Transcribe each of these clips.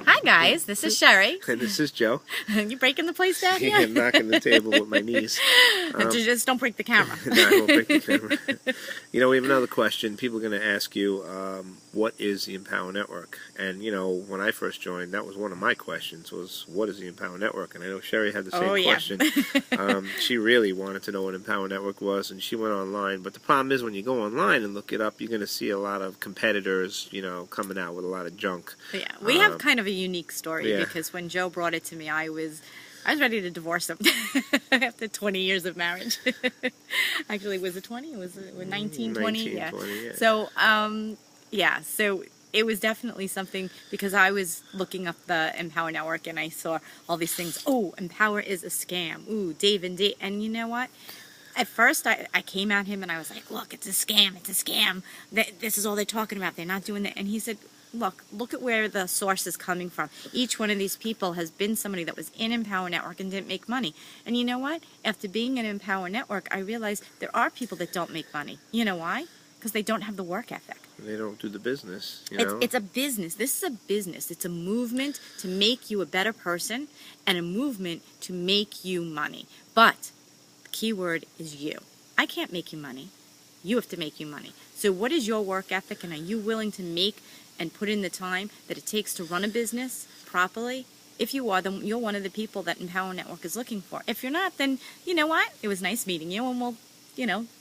Hi guys, this is Sherry. And this is Joe. You breaking the place down here? Yeah, I'm knocking the table with my knees. Just don't break the camera. No, I won't break the camera. We have another question. People are going to ask you, what is the Empower Network? And, when I first joined, that was one of my questions, was what is the Empower Network? And I know Sherry had the same question. She really wanted to know what Empower Network was, and she went online. But the problem is when you go online and look it up, you're going to see a lot of competitors, coming out with a lot of junk. Yeah, we have kind of a unique story because when Joe brought it to me, I was ready to divorce him after 20 years of marriage. Actually, was it 20? Was it 19, 20? Yeah. 20, yeah. So, so it was definitely something because I was looking up the Empower Network and I saw all these things. Oh, Empower is a scam. Ooh, Dave and Dave. And you know what? At first, I came at him and I was like, look, it's a scam. It's a scam. This is all they're talking about. They're not doing that. And he said, look at where the source is coming from. Each one of these people has been somebody that was in Empower Network and didn't make money. And you know what? After being in Empower Network, I realized there are people that don't make money. You know why? Because they don't have the work ethic. They don't do the business, It's a business. This is a business. It's a movement to make you a better person and a movement to make you money. But the key word is you. I can't make you money. You have to make you money. So what is your work ethic, and are you willing to make and put in the time that it takes to run a business properly? If you are, then you're one of the people that Empower Network is looking for. If you're not, then you know what? It was nice meeting you, and we'll,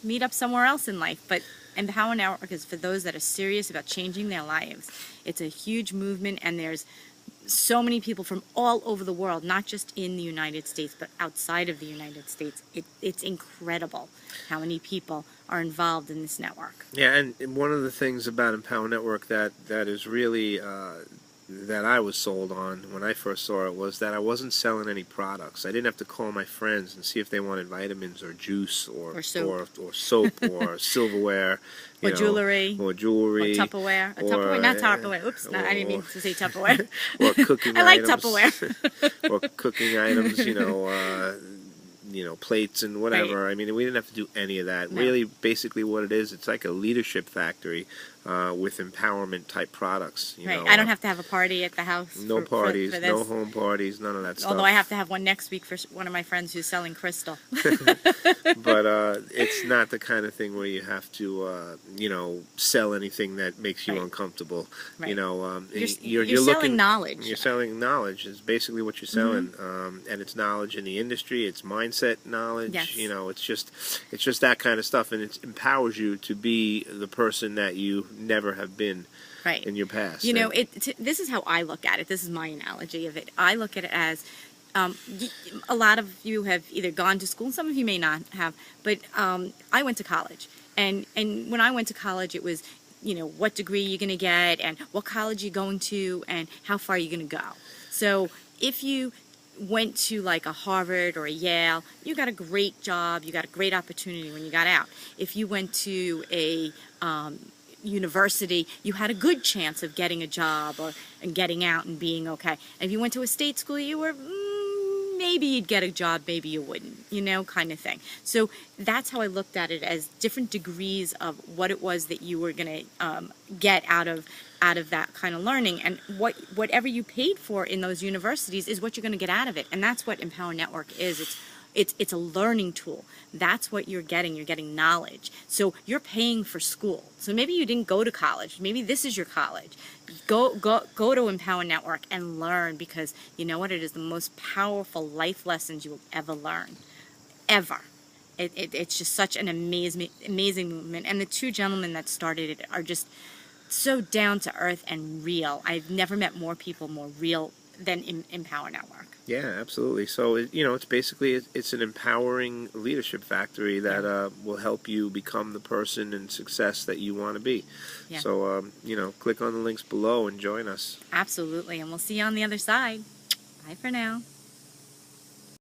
meet up somewhere else in life. But Empower Network is for those that are serious about changing their lives. It's a huge movement, and there's so many people from all over the world, not just in the United States, but outside of the United States. It's incredible how many people are involved in this network. Yeah, and one of the things about Empower Network that is really that I was sold on when I first saw it was that I wasn't selling any products. I didn't have to call my friends and see if they wanted vitamins or juice or soap or silverware, or jewelry, or Tupperware. Tupperware, not Tupperware. Oops, I didn't mean to say Tupperware. Or cooking I like items. Tupperware. Or cooking items, plates and whatever. Right. I mean, we didn't have to do any of that. No. Really, basically what it is, it's like a leadership factory with empowerment type products. Right. I don't have to have a party at the house. No parties, for no home parties, none of that stuff. Although I have to have one next week for one of my friends who's selling crystal. But it's not the kind of thing where you have to, sell anything that makes you uncomfortable. Right. You're selling looking, knowledge. You're selling knowledge is basically what you're selling, and it's knowledge in the industry. It's mindset knowledge. Yes. It's just that kind of stuff, and it empowers you to be the person that you never have been. Right. In your past. This is how I look at it. This is my analogy of it. I look at it as a lot of you have either gone to school, some of you may not have, but I went to college. And when I went to college, it was, what degree you're going to get and what college you're going to and how far you're going to go. So if you went to like a Harvard or a Yale, you got a great job, you got a great opportunity when you got out. If you went to a university, you had a good chance of getting a job and getting out and being okay. And if you went to a state school, you were maybe you'd get a job, maybe you wouldn't, kind of thing. So that's how I looked at it, as different degrees of what it was that you were going to get out of that kind of learning, and whatever you paid for in those universities is what you're going to get out of it. And that's what Empower Network is. It's a learning tool. That's what you're getting. You're getting knowledge. So you're paying for school. So maybe you didn't go to college. Maybe this is your college. Go to Empower Network and learn, because you know what? It is the most powerful life lessons you will ever learn. Ever. It's just such an amazing movement. And the two gentlemen that started it are just so down to earth and real. I've never met more people more real than Empower Network. Yeah, absolutely. So, it's basically, it's an empowering leadership factory that will help you become the person and success that you want to be. Yeah. So, click on the links below and join us. Absolutely. And we'll see you on the other side. Bye for now.